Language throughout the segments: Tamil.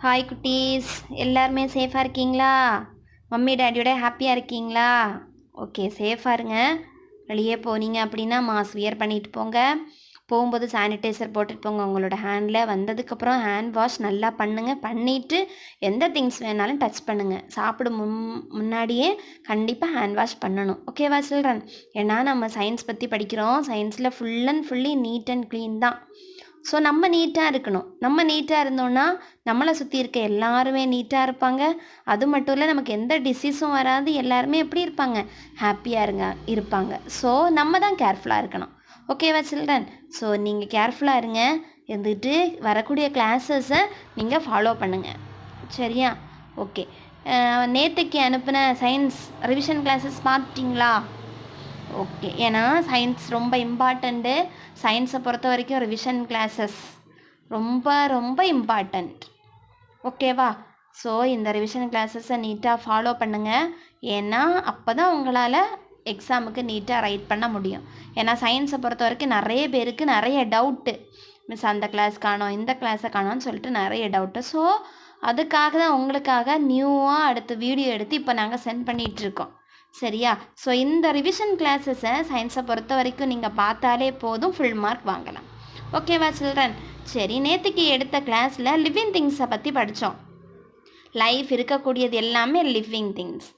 ஹாய் குட்டீஸ், எல்லாருமே சேஃபாக இருக்கீங்களா? மம்மி டேடியோட ஹாப்பியாக இருக்கீங்களா? ஓகே, சேஃபாக இருங்க. வெளியே போனீங்க அப்படின்னா மாஸ்க் வியர் பண்ணிட்டு போங்க. போகும்போது சானிடைசர் போட்டுட்டு போங்க உங்களோட ஹேண்டில். வந்ததுக்கப்புறம் ஹேண்ட் வாஷ் நல்லா பண்ணுங்கள். பண்ணிவிட்டு எந்த திங்ஸ் வேணாலும் டச் பண்ணுங்கள். சாப்பிடும் முன்னாடியே கண்டிப்பாக ஹேண்ட் வாஷ் பண்ணணும். ஓகேவா சில்ட்ரன்? ஏன்னா நம்ம சயின்ஸ் பற்றி படிக்கிறோம். சயின்ஸில் full and fully neat and clean தான். ஸோ நம்ம நீட்டாக இருக்கணும். நம்ம நீட்டாக இருந்தோன்னா நம்மளை சுற்றி இருக்க எல்லாருமே நீட்டாக இருப்பாங்க. அது மட்டும் இல்லை, நமக்கு எந்த டிசீஸும் வராது. எல்லாருமே எப்படி இருப்பாங்க? ஹாப்பியாக இருப்பாங்க. ஸோ நம்ம தான் கேர்ஃபுல்லாக இருக்கணும். ஓகேவா சில்ட்ரன்? ஸோ நீங்கள் கேர்ஃபுல்லாக இருங்க. இருந்துட்டு வரக்கூடிய கிளாஸஸை நீங்கள் ஃபாலோ பண்ணுங்கள். சரியா? ஓகே. நேற்றுக்கு அனுப்பின சயின்ஸ் ரிவிஷன் கிளாஸஸ் பார்த்துட்டிங்களா? ஓகே. ஏன்னா சயின்ஸ் ரொம்ப இம்பார்ட்டண்ட்டு. சயின்ஸை பொறுத்த வரைக்கும் ரிவிஷன் கிளாஸஸ் ரொம்ப ரொம்ப இம்பார்ட்டண்ட். ஓகேவா? ஸோ இந்த ரிவிஷன் கிளாஸஸை நீட்டாக ஃபாலோ பண்ணுங்கள். ஏன்னா அப்போ தான் உங்களால் எக்ஸாமுக்கு நீட்டாக ரைட் பண்ண முடியும். ஏன்னா சயின்ஸை பொறுத்த வரைக்கும் நிறைய பேருக்கு நிறைய டவுட்டு. மிஸ் அந்த கிளாஸ் காணோம், இந்த கிளாஸை காணோன்னு சொல்லிட்டு நிறைய டவுட்டு. ஸோ அதுக்காக தான் உங்களுக்காக நியூவாக அடுத்த வீடியோ எடுத்து இப்போ நாங்கள் சென்ட் பண்ணிகிட்ருக்கோம். சரியா? ஸோ இந்த ரிவிஷன் கிளாஸஸை சயின்ஸை பொறுத்த வரைக்கும் நீங்கள் பார்த்தாலே போதும், ஃபுல் மார்க் வாங்கலாம். ஓகேவா சில்ட்ரன்? சரி, நேற்றுக்கு எடுத்த கிளாஸில் லிவிங் திங்ஸை பற்றி படித்தோம். லைஃப் இருக்கக்கூடியது எல்லாமே living things.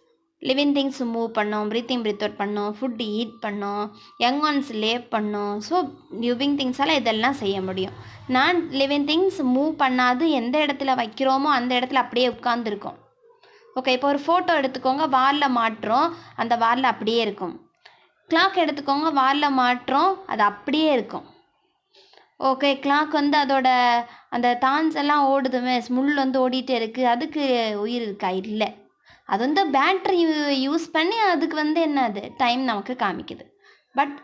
Living things move பண்ணோம், ப்ரீத்திங் ப்ரீத் அவுட் பண்ணோம், ஃபுட் ஈட் பண்ணோம், யங் ஒன்ஸ் லேவ் பண்ணோம். ஸோ லிவிங் திங்ஸால் இதெல்லாம் செய்ய முடியும். நான் லிவிங் திங்ஸ் மூவ் பண்ணாது எந்த இடத்துல வைக்கிறோமோ அந்த இடத்துல அப்படியே உட்காந்துருக்கோம். ஓகே, இப்போ ஒரு ஃபோட்டோ எடுத்துக்கோங்க, வாலில் மாட்டுறோம், அந்த வாலில் அப்படியே இருக்கும். கிளாக் எடுத்துக்கோங்க, வாலில் மாட்டுறோம், அது அப்படியே இருக்கும். ஓகே, கிளாக் வந்து அதோட அந்த தான்ஸ் எல்லாம் ஓடுதுமே, முள் வந்து ஓடிட்டே இருக்குது, அதுக்கு உயிர் இருக்கா? இல்லை. அது வந்து பேட்ரி யூஸ் பண்ணி அதுக்கு வந்து என்னது டைம் நமக்கு காமிக்குது. பட்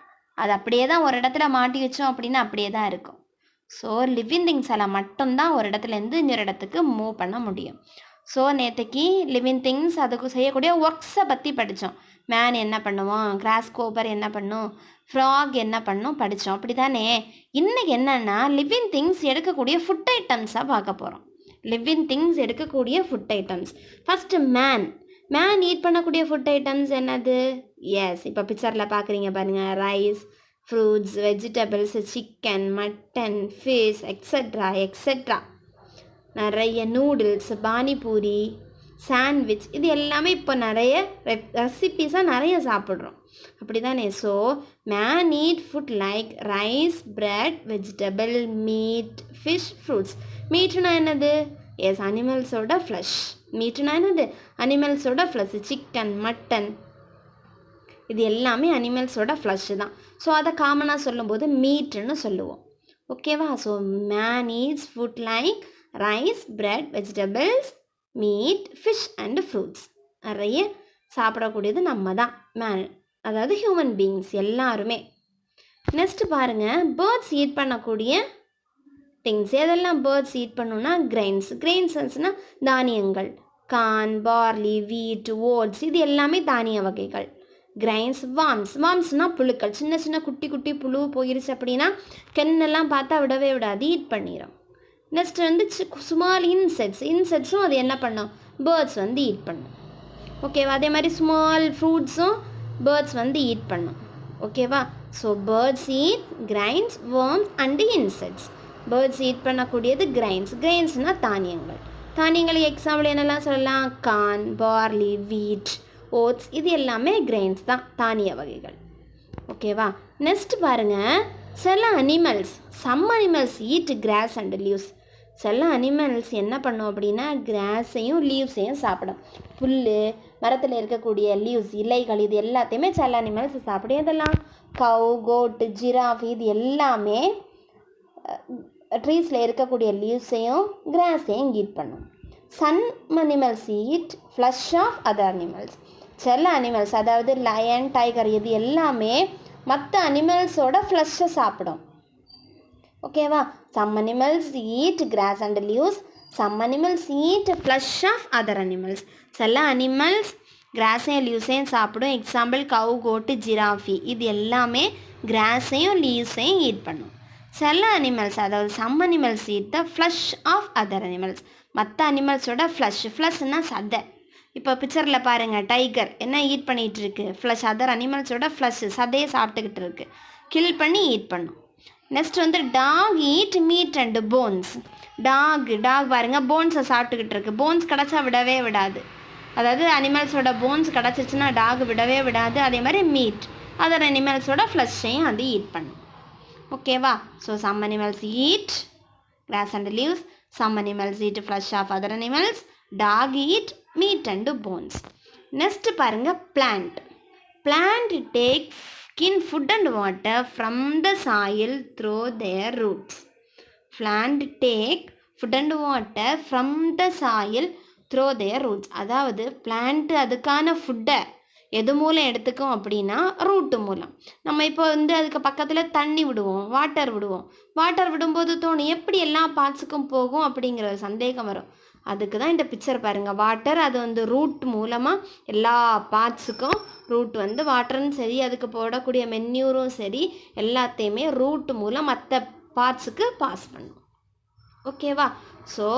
அது அப்படியே தான் ஒரு இடத்துல மாட்டி வச்சோம் அப்படின்னா அப்படியே தான் இருக்கும். ஸோ லிவிங் திங்ஸால் மட்டும்தான் ஒரு இடத்துலேருந்து இன்னொரு இடத்துக்கு மூவ் பண்ண முடியும். ஸோ நேற்றுக்கு லிவிங் திங்ஸ் அதுக்கு செய்யக்கூடிய ஒர்க்ஸை பற்றி படித்தோம். மேன் என்ன பண்ணுவோம், கிராஸ் கோப்பர் என்ன பண்ணும், ஃப்ராக் என்ன பண்ணும் படித்தோம். அப்படி தானே? இன்றைக்கி என்னென்னா லிவிங் திங்ஸ் எடுக்கக்கூடிய ஃபுட் ஐட்டம்ஸாக பார்க்க போகிறோம். லிவிங் திங்ஸ் எடுக்கக்கூடிய food items. First man eat பண்ணக்கூடிய ஃபுட் ஐட்டம்ஸ் என்னது? எஸ், இப்போ பிக்சரில் பார்க்குறீங்க பாருங்கள். Rice, fruits, vegetables, chicken, mutton, fish, extra extra. நிறைய நூடுல்ஸ், பானிபூரி, சாண்ட்விச், இது எல்லாமே இப்போ நிறைய ரெசிபீஸாக நிறைய சாப்பிட்றோம். அப்படி தானே? So man eat food like rice, bread, vegetable, meat, fish, fruits. மீட்னா என்னது? Yes, அனிமல்ஸோட flush. மீட்னா என்னது? அனிமல்ஸோட ஃப்ளஷ். சிக்கன், மட்டன், இது எல்லாமே அனிமல்ஸோட ஃப்ளஷ் தான். ஸோ அதை காமனாக சொல்லும்போது மீட்டுன்னு சொல்லுவோம். ஓகேவா? So man eats food like rice, bread, vegetables, meet, fish and fruits. நிறைய சாப்பிடக்கூடியது நம்ம தான் மேன், அதாவது ஹியூமன் பீயிங்ஸ் எல்லாருமே. நெக்ஸ்ட் பாருங்கள், பேர்ட்ஸ் ஈட் பண்ணக்கூடிய திங்ஸ். எதெல்லாம் பேர்ட்ஸ் ஈட் பண்ணுன்னா கிரெயின்ஸ்னால் தானியங்கள். கார்ன், பார்லி, வீட், ஓட்ஸ், இது எல்லாமே தானிய வகைகள். கிரைன்ஸ். வார்ம்ஸ்னால் புழுக்கள். சின்ன சின்ன குட்டி குட்டி புழு போயிருச்சு அப்படின்னா கென்னெல்லாம் பார்த்தா விடவே விடாது, ஈட் பண்ணிடும். நெக்ஸ்ட் வந்து ஸ்மால் இன்செக்ட்ஸும் அது என்ன பண்ணும்? பேர்ட்ஸ் வந்து ஈட் பண்ணும். ஓகேவா? அதே மாதிரி ஸ்மால் ஃப்ரூட்ஸும் பேர்ட்ஸ் வந்து ஈட் பண்ணும். ஓகேவா? So birds eat grains, worms and insects. Birds eat பண்ணக்கூடியது கிரைன்ஸ்னால் தானியங்கள் எக்ஸாம்பிள் என்னெல்லாம் சொல்லலாம்? கார்ன், பார்லி, வீட், ஓட்ஸ், இது எல்லாமே கிரெயின்ஸ் தான், தானிய வகைகள். ஓகேவா? நெக்ஸ்ட் பாருங்கள், சில animals, some animals eat grass and leaves. சில அனிமல்ஸ் என்ன பண்ணும் அப்படின்னா கிராஸையும் லீவ்ஸையும் சாப்பிடும். புல், மரத்தில் இருக்கக்கூடிய லீவ்ஸ், இலைகள், இது எல்லாத்தையுமே சில அனிமல்ஸ் சாப்பிடும். இதெல்லாம் கவு, கோட்டு, ஜிராஃப், இது எல்லாமே ட்ரீஸில் இருக்கக்கூடிய லீவ்ஸையும் கிராஸையும் ஈட் பண்ணும். Some animals eat flesh of other animals. சில அனிமல்ஸ், அதாவது லயன், டைகர், இது எல்லாமே மற்ற அனிமல்ஸோட ஃப்ளஷை சாப்பிடும். ஓகேவா? Some animals eat grass and leaves, some animals eat flesh of other animals. சில அனிமல்ஸ் கிராஸையும் லீவ்ஸையும் சாப்பிடும். எக்ஸாம்பிள் கவு, கோட்டு, ஜிராஃபி, இது எல்லாமே கிராஸையும் லீவ்ஸையும் ஈட் பண்ணும். சில அனிமல்ஸ், அதாவது some animals eat the flesh of other animals. மற்ற அனிமல்ஸோட ஃப்ளஷ்னா சதை. இப்போ பிக்சரில் பாருங்கள், டைகர் என்ன ஈட் பண்ணிகிட்டு இருக்கு? ஃப்ளஷ். அதர் அனிமல்ஸோட ஃப்ளஷ், சதையை சாப்பிட்டுக்கிட்டு இருக்கு. கில் பண்ணி ஈட் பண்ணும். நெக்ஸ்ட் வந்து dog eat meat and bones. Dog பாருங்கள் போன்ஸை சாப்பிட்டுக்கிட்டு இருக்கு. போன்ஸ் கிடச்சா விடவே விடாது. அதாவது அனிமல்ஸோட போன்ஸ் கிடச்சிச்சின்னா டாக் விடவே விடாது. அதே மாதிரி மீட், அதர் அனிமல்ஸோட ஃப்ளஷ்ஷையும் அது ஈட் பண்ணும். ஓகேவா? So some animals eat grass and leaves, some animals eat flesh of other animals, dog eat meat and bones. Next பாருங்க plant. Plant takes in food and water from the soil through their roots. Plant take food and water from the soil through their roots. அதாவது plant அதுக்கான ஃபுட்டை எது மூலம் எடுத்துக்கும் அப்படின்னா ரூட்டு மூலம். நம்ம இப்போ வந்து அதுக்கு பக்கத்தில் தண்ணி விடுவோம், வாட்டர் விடும்போது தோணும் எப்படி எல்லா பார்ட்ஸுக்கும் போகும் அப்படிங்கிற ஒரு சந்தேகம் வரும். அதுக்கு தான் இந்த பிக்சர் பாருங்கள். வாட்டர் அது வந்து ரூட் மூலமாக எல்லா பார்ட்ஸுக்கும், ரூட் வந்து வாட்டரும் சரி, அதுக்கு போடக்கூடிய மென்யூரும் சரி, எல்லாத்தையுமே ரூட் மூலம் மற்ற பார்ட்ஸுக்கு பாஸ் பண்ணும். ஓகேவா? ஸோ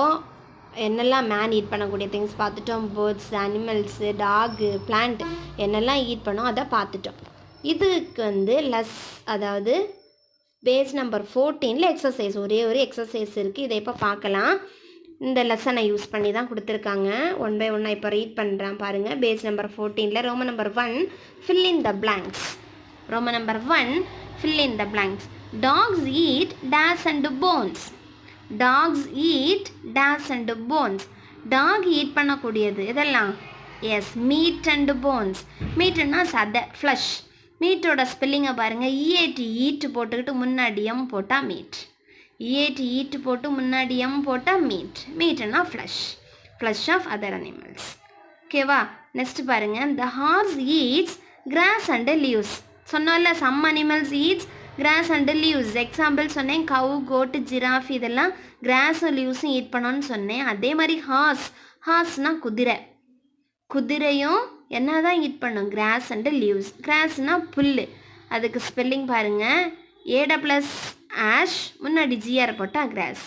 என்னெல்லாம் மேன் ஈட் பண்ணக்கூடிய திங்ஸ் பார்த்துட்டோம். பேர்ட்ஸ், அனிமல்ஸு, டாகு, பிளான்ட் என்னெல்லாம் ஈட் பண்ணோம் அதை பார்த்துட்டோம். இதுக்கு வந்து அதாவது பேஜ் நம்பர் 14 எக்ஸசைஸ், ஒரே ஒரு எக்ஸசைஸ் இருக்குது. இதை இப்போ பார்க்கலாம். இந்த லெசனை யூஸ் பண்ணி தான் கொடுத்துருக்காங்க. 1 by 1 இப்போ ரீட் பண்ணுறேன் பாருங்கள். Page number 14 Roman number 1 fill in the blanks. Roman number 1 fill in the blanks. Dogs eat dash and bones. Dogs eat dash and bones. Dog eat பண்ணக்கூடியது இதெல்லாம் எஸ் மீட் அண்டு போன்ஸ். மீட்டுன்னா சதை, ஃப்ளஷ். மீட்டோட ஸ்பெல்லிங்கை பாருங்கள். இஏடி ஈட்டு போட்டுக்கிட்டு முன்னாடி எம் போட்டால் மீட். இஏடி ஈட்டு போட்டு முன்னாடி எம் போட்டால் மீட். மீட்டுன்னா ஃப்ளஷ் ஆஃப் அதர் அனிமல்ஸ். ஓகேவா? நெக்ஸ்ட் பாருங்கள். The horse eats grass and leaves. சொன்னோம்ல some animals eats grass and leaves. Example சொன்னேன், கவு, கோட்டு, ஜிராஃப் இதெல்லாம் கிராஸும் லீவ்ஸும் ஈட் பண்ணோன்னு சொன்னேன். அதே மாதிரி ஹார்ஸ்னால் குதிரையும் என்ன தான் ஈட் பண்ணும்? Grass and leaves. கிராஸ்னால் புல். அதுக்கு ஸ்பெல்லிங் பாருங்கள். ஏட ப்ளஸ் ஆஷ் முன்னாடி ஜிஆர் போட்டால் கிராஸ்.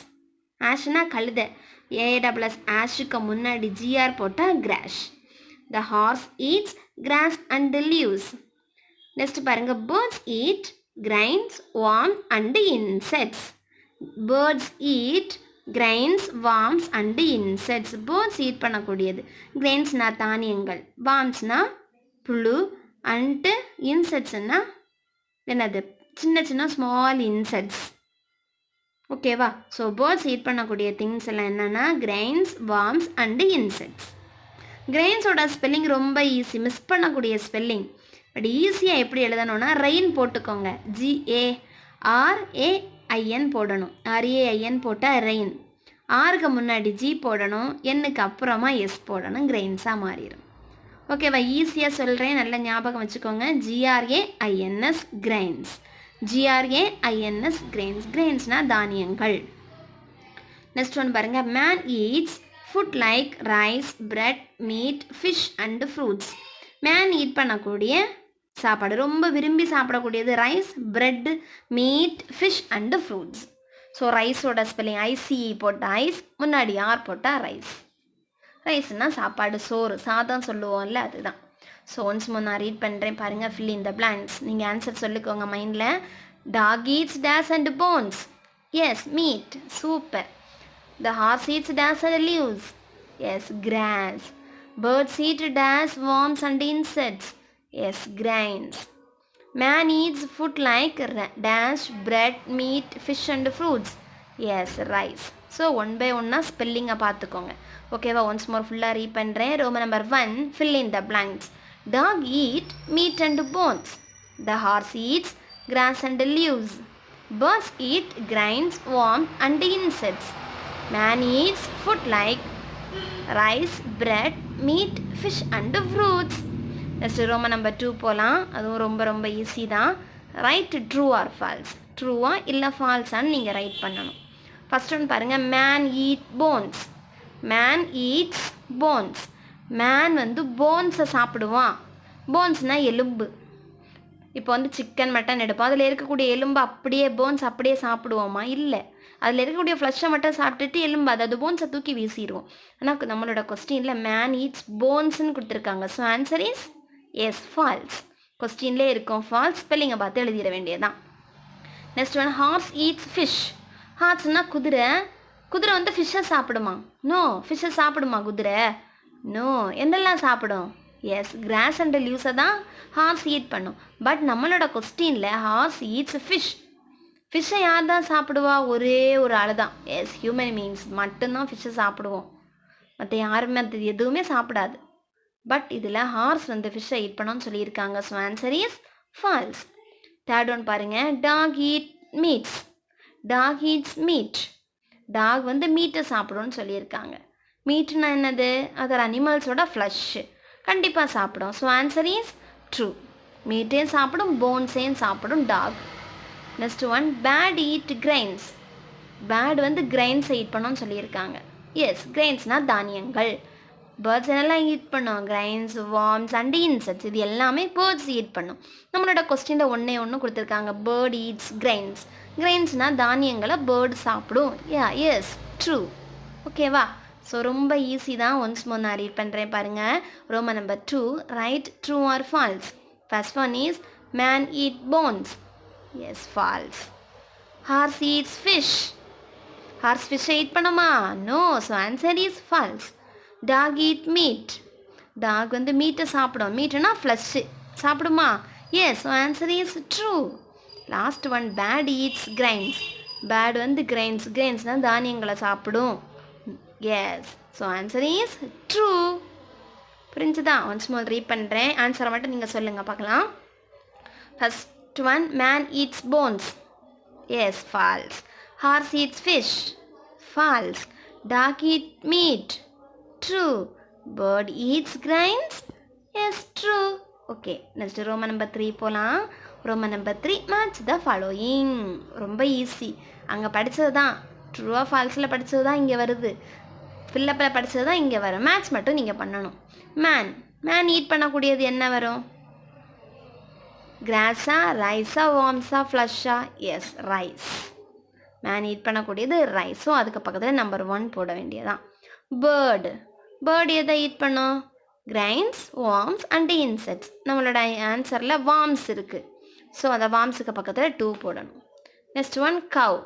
ஆஷ்னா கழுதை. ஏட ப்ளஸ் ஆஷுக்கு முன்னாடி ஜிஆர் போட்டால் grass. The horse eats grass and leaves. Next பாருங்கள். Birds eat grains, worms and insects. Birds eat grains, worms and insects. Birds eat பண்ணக்கூடியது கிரெயின்ஸ்னா தானியங்கள், wormsனா புழு, and insectsனா என்னது? சின்ன ஸ்மால் இன்செக்ட்ஸ். ஓகேவா? ஸோ பேர்ட்ஸ் ஈட் பண்ணக்கூடிய திங்ஸ் எல்லாம் என்னென்னா கிரெயின்ஸ், worms and insects. கிரெயின்ஸோட ஸ்பெல்லிங் ரொம்ப ஈஸி, மிஸ் பண்ணக்கூடிய ஸ்பெல்லிங். பட் ஈஸியாக எப்படி எழுதணும்னா ரெயின் போட்டுக்கோங்க. GARAIN போடணும். RAIN போட்டால் ரெயின். ஆருக்கு முன்னாடி ஜி போடணும், எண்ணுக்கு அப்புறமா எஸ் போடணும். கிரெயின்ஸாக மாறிடும். ஓகேவா? ஈஸியாக சொல்கிறேன், நல்ல ஞாபகம் வச்சுக்கோங்க. GRAINS grains. GRAINS grains. கிரெயின்ஸ்னால் தானியங்கள். நெக்ஸ்ட் ஒன் பாருங்கள். Man eats food like rice, bread, meat, fish and fruits. Man eat பண்ணக்கூடிய சாப்பாடு, ரொம்ப விரும்பி சாப்பிடக்கூடியது rice, bread, meat, fish and fruits. So ரைஸோட ஸ்பெல்லிங் ICE போட்டால் ஐஸ், முன்னாடி ஆர் போட்டால் ரைஸ். ரைஸ்னால் சாப்பாடு, சோறு, சாதம் சொல்லுவோம்ல, அதுதான். ஸோ ஒன்ஸ் நான் ரீட் பண்ணுறேன் பாருங்கள். fill in the blanks. நீங்கள் ஆன்சர் சொல்லிக்கோங்க மைண்டில். Dog eats dash and bones. Yes meat. Super. The horse eats dash and leaves. Yes grass. Birds eat dash, worms and insects. Yes, grains. Man eats food like dash, bread, meat, fish and fruits. Yes, rice. So 1 by 1 spelling பார்த்துக்கோங்க. ஓகேவா? ஒன்ஸ் மோர் ஃபுல்லாக ரீட் பண்ணுறேன். Roman number 1 fill in the blanks. Dog eat meat and bones. The horse eats grass and leaves. Birds eat grains, worms and insects. Man eats food like rice, bread, meat, fish and fruits. Next roman number 2 போகலாம். அதுவும் ரொம்ப ஈஸி தான். Write true or false. ட்ரூவா இல்லை ஃபால்ஸான்னு நீங்கள் ரைட் பண்ணணும். ஃபஸ்ட் ஒன் பாருங்கள். Man eat bones. Man eats bones. Man வந்து போன்ஸை சாப்பிடுவான். போன்ஸ்னால் எலும்பு. இப்போ வந்து சிக்கன் மட்டன் எடுப்போம், அதில் இருக்கக்கூடிய எலும்பு அப்படியே போன்ஸ் அப்படியே சாப்பிடுவோமா? இல்லை, அதில் இருக்கக்கூடிய ஃப்ளஷை மட்டும் சாப்பிட்டுட்டு எலும்பு அதாவது போன்ஸை தூக்கி வீசிடுவோம். ஆனால் நம்மளோட கொஸ்டினில் மேன் ஈட்ஸ் போன்ஸ்ன்னு கொடுத்துருக்காங்க. So answer is yes, false. கொஸ்டின்லேயே இருக்கும் ஃபால்ஸ், ஸ்பெல்லிங்கை பார்த்து எழுதிட வேண்டியதுதான். Next one, horse eats fish. ஹார்ஸ்னா குதிரை. குதிரை வந்து ஃபிஷ்ஷை சாப்பிடுமா? நோ. ஃபிஷ்ஷை சாப்பிடுமா குதிரை? நோ. என்னெல்லாம் சாப்பிடும்? எஸ், கிராஸ் அண்ட் லீவ்ஸை தான் ஹார்ஸ் ஈட் பண்ணும். பட் நம்மளோட கொஸ்டினில் ஹார்ஸ் ஈட்ஸ் ஃபிஷ். ஃபிஷ்ஷை யார் தான் சாப்பிடுவா? ஒரே ஒரு ஆள் தான். எஸ், ஹியூமன் மீன்ஸ் மட்டும்தான் ஃபிஷ்ஷை சாப்பிடுவோம், மற்ற யாருமே அது எதுவுமே சாப்பிடாது. பட் இதில் ஹார்ஸ் வந்து ஃபிஷ்ஷை ஈட் பண்ணோன்னு சொல்லியிருக்காங்க. So answer is false. Third one பாருங்கள், dog eat meats. Dog eats meat. Dog வந்து மீட்டை சாப்பிடும்னு சொல்லியிருக்காங்க. மீட்னா என்னது? அதர் அனிமல்ஸோட ஃப்ளஷ்ஷு கண்டிப்பாக சாப்பிடும். So answer is true. மீட்டையும் சாப்பிடும், போன்ஸையும் சாப்பிடும் dog. Next one, bat eat grains. Bad வந்து கிரைன்ஸை ஈட் பண்ணோன்னு சொல்லியிருக்காங்க. எஸ், கிரைன்ஸ்னால் தானியங்கள். பேர்ட்ஸ் என்னெல்லாம் ஈட் பண்ணும்? Grains, worms and insects. இது எல்லாமே பேர்ட்ஸ் ஈட் பண்ணும். நம்மளோட கொஸ்டினில் ஒன்று கொடுத்துருக்காங்க, பேர்ட் ஈட்ஸ் கிரைன்ஸ். கிரைன்ஸ்னால் தானியங்களை பேர்டு சாப்பிடும். Ya, yes, true. ஓகேவா? ஸோ ரொம்ப ஈஸி தான். ஒன்ஸ் மோர் நான் ரீட் பண்ணுறேன் பாருங்கள். Roman number 2, right true or false. First one is man eat bones. Yes, false. Horse eats fish. Horse ஃபிஷ்ஷை ஈட் பண்ணுமா? No. So answer is false. Dog eat meat. Dog வந்து மீட்டை சாப்பிடும். மீட்டுனா ஃப்ளஷ்ஷு சாப்பிடுமா? Yes, so answer is true. Last one, bird eats grains. Bad வந்து கிரைன்ஸ். கிரைன்ஸ்னால் தானியங்களை சாப்பிடும். Yes, so answer is true. புரிஞ்சுதா? ஒன்ஸ் மோர் ரீட் பண்ணுறேன், ஆன்சரை மட்டும் நீங்கள் சொல்லுங்கள் பார்க்கலாம். First one, man eats bones. Yes, false. Horse eats fish. False. Dog eat meat. True. Bird eats grains. Yes, true. Okay, next Roman number 3 போகலாம். Roman number 3, match the following. ரொம்ப ஈஸி. அங்கே படித்தது தான், ட்ரூவாக ஃபால்ஸில் படித்தது தான் இங்கே வருது, ஃபில்லப்பில் படித்தது தான் இங்கே வரும். மேட்ச் மட்டும் நீங்கள் பண்ணணும். மேன். மேன் ஈட் பண்ணக்கூடியது என்ன வரும்? கிராஸா, ரைஸா, வார்ம்ஸா, ஃப்ளஷ்ஷா? Yes, rice. மேன் ஈட் பண்ணக்கூடியது ரைஸ். ஸோ அதுக்கு பக்கத்தில் நம்பர் 1 போட வேண்டியதான். பேர்டு. பேர்டு எதை ஈட் பண்ணும்? Grains, worms and insects. நம்மளோட ஆன்சரில் வார்ம்ஸ் இருக்குது. ஸோ அந்த வார்ம்ஸுக்கு பக்கத்தில் 2 போடணும். நெக்ஸ்ட் ஒன், கவ்.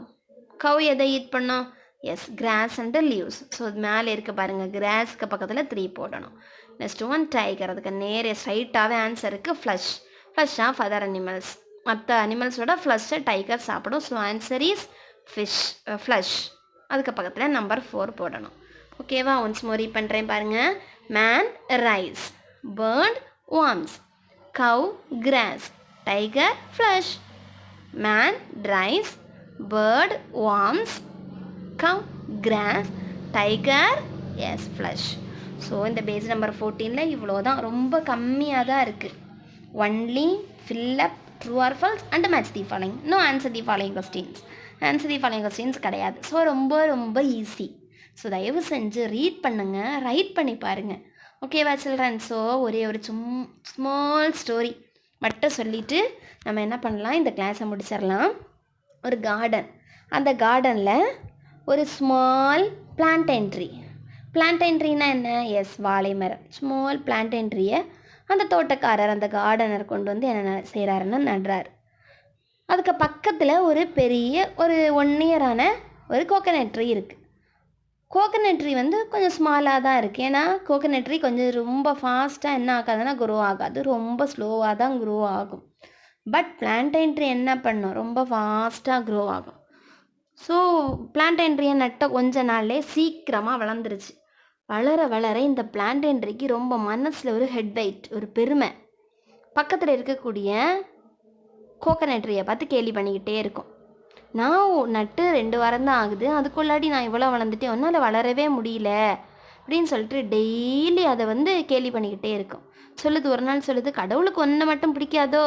கவ் எதை ஈட் பண்ணோம்? Yes, grass and leaves. So மேலே இருக்க பாருங்கள், கிராஸ்க்கு பக்கத்தில் 3 போடணும். Next one, tiger. அதுக்கு நேரே ஸ்ட்ரைட்டாகவே ஆன்சருக்கு flesh. Flesh of other animals. மற்ற அனிமல்ஸோட ஃப்ளஷ்ஷை டைகர் சாப்பிடும். So answer is fish, flesh. அதுக்கு பக்கத்தில் நம்பர் 4 போடணும். ஓகேவா? ஒன்ஸ் மோர் ரீட் பண்ணுறேன் பாருங்கள். Man, rice. Bird, worms. Cow, grass. Tiger, flesh. Man, rice. Bird, worms. Cow, grass. Tiger, yes, flesh. So இந்த பேஜ் நம்பர் 14 இவ்வளோ தான். ரொம்ப கம்மியாக தான் இருக்குது. Only fill up, true or false and match the following. No answer the following questions. Answer the following questions கிடையாது. ஸோ ரொம்ப ரொம்ப ஈஸி. ஸோ தயவு செஞ்சு ரீட் பண்ணுங்கள், ரைட் பண்ணி பாருங்கள். ஓகேவா சில்ட்ரன்? ஸோ ஒரே ஒரு ஸ்மால் ஸ்டோரி மட்டும் சொல்லிவிட்டு நம்ம என்ன பண்ணலாம், இந்த கிளாஸை முடிச்சிடலாம். ஒரு கார்டன். அந்த கார்டனில் ஒரு ஸ்மால் பிளான்டைன் ட்ரீ. பிளான்டைன் ட்ரீனா என்ன? எஸ், வாழை மரம். ஸ்மால் பிளான்டைன் ட்ரீயை அந்த தோட்டக்காரர், அந்த கார்டனர் கொண்டு வந்து என்ன செய்கிறாருன்னு நடுறாரு. அதுக்கு பக்கத்தில் ஒரு பெரிய ஒரு 1 இயரான ஒரு கோகனட் ட்ரீ இருக்குது. கோகனட் ட்ரீ வந்து கொஞ்சம் ஸ்மாலாக தான் இருக்குது. ஏன்னா கோகனட் ட்ரீ கொஞ்சம் ரொம்ப ஃபாஸ்ட்டாக என்ன ஆகாதுன்னா க்ரோ ஆகாது, ரொம்ப ஸ்லோவாக தான் க்ரோ ஆகும். பட் பிளான்டைன் ட்ரீ என்ன பண்ணும்? ரொம்ப ஃபாஸ்ட்டாக க்ரோ ஆகும். ஸோ பிளான்டைன் ட்ரீயை நட்ட கொஞ்ச நாள்லேயே சீக்கிரமாக வளர்ந்துருச்சு. வளர வளர இந்த பிளான்டைன் ட்ரீக்கு ரொம்ப மனசில் ஒரு ஹெட் வெயிட், ஒரு பெருமை. பக்கத்தில் இருக்கக்கூடிய கோகனட் ட்ரீயை பார்த்து கேலி பண்ணிக்கிட்டே இருக்கும். நான் நட்டு 2 வாரம் தான் ஆகுது, அதுக்குள்ளாடி நான் இவ்வளோ வளர்ந்துட்டேன், ஒன்றால் வளரவே முடியல அப்படின்னு சொல்லிட்டு டெய்லி அதை வந்து கேலி பண்ணிக்கிட்டே இருக்கும். சொல்லுது, ஒரு நாள் சொல்லுது, கடவுளுக்கு ஒன்றை மட்டும் பிடிக்காதோ,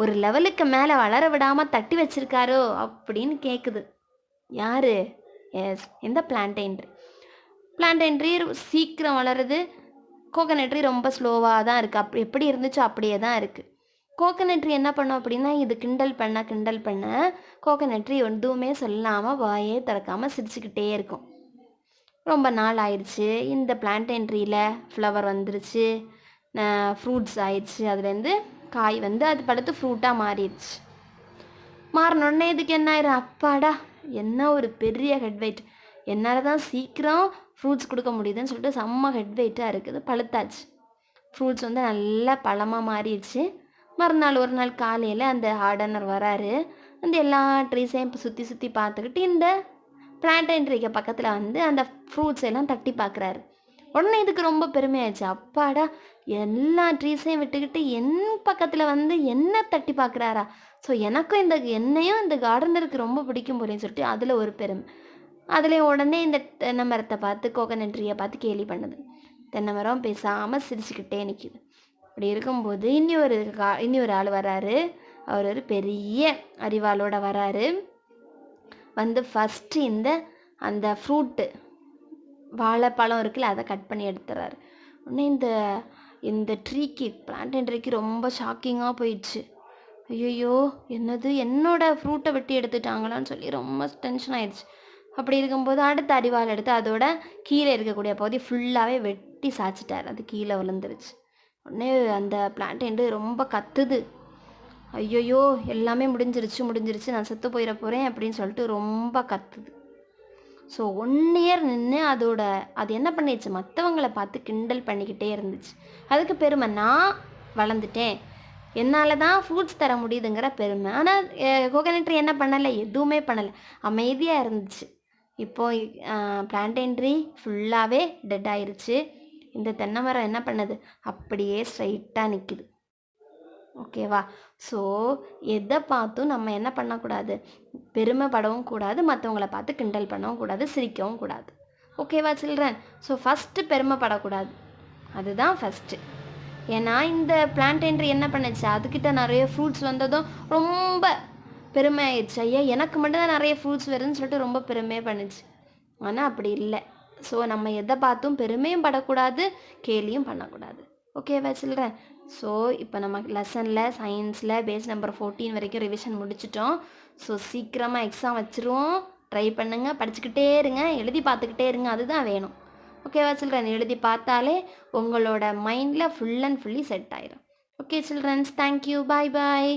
ஒரு லெவலுக்கு மேலே வளர விடாமல் தட்டி வச்சிருக்காரோ அப்படின்னு கேட்குது. யார்? எஸ், இந்த பிளான்டைன் ட்ரீ. பிளான்டைன் ட்ரீ சீக்கிரம் வளருது, கோகனட் ட்ரீ ரொம்ப ஸ்லோவாக தான் இருக்குது. எப்படி இருந்துச்சோ அப்படியே தான் இருக்குது. கோகனட் ட்ரீ என்ன பண்ணும் அப்படின்னா, இது கிண்டல் பண்ண கோகனட் ட்ரீ எதுவுமே சொல்லாமல் வாயே திறக்காமல் சிரிச்சுக்கிட்டே இருக்கும். ரொம்ப நாள் ஆயிடுச்சு. இந்த பிளான்டேன் ட்ரீல ஃப்ளவர் வந்துருச்சு. ஃப்ரூட்ஸ் ஆயிடுச்சு. அதுலேருந்து காய் வந்து அது படுத்து ஃப்ரூட்டாக மாறிடுச்சு. மாறினோடனே இதுக்கு என்ன ஆயிரும், அப்பாடா என்ன ஒரு பெரிய ஹெட் வெயிட், என்னால் தான் சீக்கிரம் ஃப்ரூட்ஸ் கொடுக்க முடியுதுன்னு சொல்லிட்டு செம்ம ஹெட் வெயிட்டாக இருக்குது. பழுத்தாச்சு. ஃப்ரூட்ஸ் வந்து நல்லா பழமாக மாறிடுச்சு. மறுநாள் ஒரு நாள் காலையில் அந்த ஹார்டனர் வராரு. அந்த எல்லா ட்ரீஸையும் இப்போ சுற்றி சுற்றி பார்த்துக்கிட்டு இந்த பிளான்டைன் ட்ரீக்கு பக்கத்தில் வந்து அந்த ஃப்ரூட்ஸ் எல்லாம் தட்டி பார்க்குறாரு. உடனே இதுக்கு ரொம்ப பெருமையாயிடுச்சு. அப்பாடா எல்லா ட்ரீஸையும் விட்டுக்கிட்டு என் பக்கத்தில் வந்து என்ன தட்டி பார்க்குறாரா, ஸோ எனக்கும் என்னையும் இந்த கார்டனருக்கு ரொம்ப பிடிக்கும் போலேன்னு சொல்லிட்டு அதில் ஒரு பெருமை. அதில் உடனே இந்த தென்னை மரத்தை பார்த்து கோகனட் ட்ரீயை பார்த்து கேலி பண்ணுது. தென்னை மரம் பேசாமல் சிரிச்சுக்கிட்டே நிற்கிது. அப்படி இருக்கும்போது இன்னொரு ஆள் வராரு. அவர் ஒரு பெரிய அறிவாளோட வராரு. வந்து ஃபஸ்ட்டு அந்த ஃப்ரூட்டு வாழைப்பழம் இருக்குல்ல அதை கட் பண்ணி எடுத்துறாரு. உடனே இந்த பிளான்டேன் ட்ரீக்கு ரொம்ப ஷாக்கிங்காக போயிடுச்சு. ஐயோ என்னது என்னோடய ஃப்ரூட்டை வெட்டி எடுத்துட்டாங்களான்னு சொல்லி ரொம்ப டென்ஷன் ஆயிடுச்சு. அப்படி இருக்கும்போது அடுத்த அரிவாள் எடுத்து அதோட கீழே இருக்கக்கூடிய பகுதி ஃபுல்லாகவே வெட்டி சாய்ச்சிட்டார். அது கீழே விழுந்துருச்சு. உடனே அந்த பிளான்டேன் ரொம்ப கத்துது. ஐயோ எல்லாமே முடிஞ்சிருச்சு, நான் செத்து போயிட போகிறேன் அப்படின்னு சொல்லிட்டு ரொம்ப கத்துது. ஸோ 1 இயர் நின்று அது என்ன பண்ணிடுச்சு, மற்றவங்களை பார்த்து கிண்டல் பண்ணிக்கிட்டே இருந்துச்சு. அதுக்கு பெருமை, நான் வளர்ந்துட்டேன், என்னால் தான் ஃப்ரூட்ஸ் தர முடியுதுங்கிற பெருமை. ஆனால் கோகனட் ட்ரீ என்ன பண்ணலை, எதுவுமே பண்ணலை, அமைதியாக இருந்துச்சு. இப்போது பிளான்டேன் ட்ரீ ஃபுல்லாகவே டெட் ஆயிடுச்சு. இந்த தென்னை மரம் என்ன பண்ணுது, அப்படியே ஸ்ட்ரைட்டாக நிற்குது. ஓகேவா? ஸோ எதை பார்த்தும் நம்ம என்ன பண்ணக்கூடாது, பெருமைப்படவும் கூடாது, மற்றவங்கள பார்த்து கிண்டல் பண்ணவும் கூடாது, சிரிக்கவும் கூடாது. ஓகேவா சில்ட்ரன்? ஸோ ஃபஸ்ட்டு பெருமைப்படக்கூடாது, அதுதான் ஃபஸ்ட்டு. ஏன்னா இந்த பிளான்டேன் ட்ரீ என்ன பண்ணுச்சு, அதுக்கிட்ட நிறைய ஃப்ரூட்ஸ் வந்ததும் ரொம்ப பெருமை ஆயிடுச்சு. ஐயா எனக்கு மட்டும்தான் நிறைய ஃப்ரூட்ஸ் வருதுன்னு சொல்லிட்டு ரொம்ப பெருமையாக பண்ணுச்சு. ஆனால் அப்படி இல்லை. ஸோ நம்ம எதை பார்த்தும் பெருமையும் படக்கூடாது, கேலியும் பண்ணக்கூடாது. ஓகேவா சில்ட்ரன்? ஸோ இப்போ நம்ம லெசனில் சயின்ஸில் பேஜ் நம்பர் 14 வரைக்கும் ரிவிஷன் முடிச்சிட்டோம். ஸோ சீக்கிரமாக எக்ஸாம் வச்சுருவோம். ட்ரை பண்ணுங்கள், படிச்சுக்கிட்டே இருங்க, எழுதி பார்த்துக்கிட்டே இருங்க, அதுதான் வேணும். ஓகேவா சில்ட்ரன்? எழுதி பார்த்தாலே உங்களோட மைண்டில் ஃபுல் அண்ட் ஃபுல்லி செட் ஆயிடும். ஓகே சில்ட்ரன்ஸ், தேங்க்யூ, பாய் பாய்.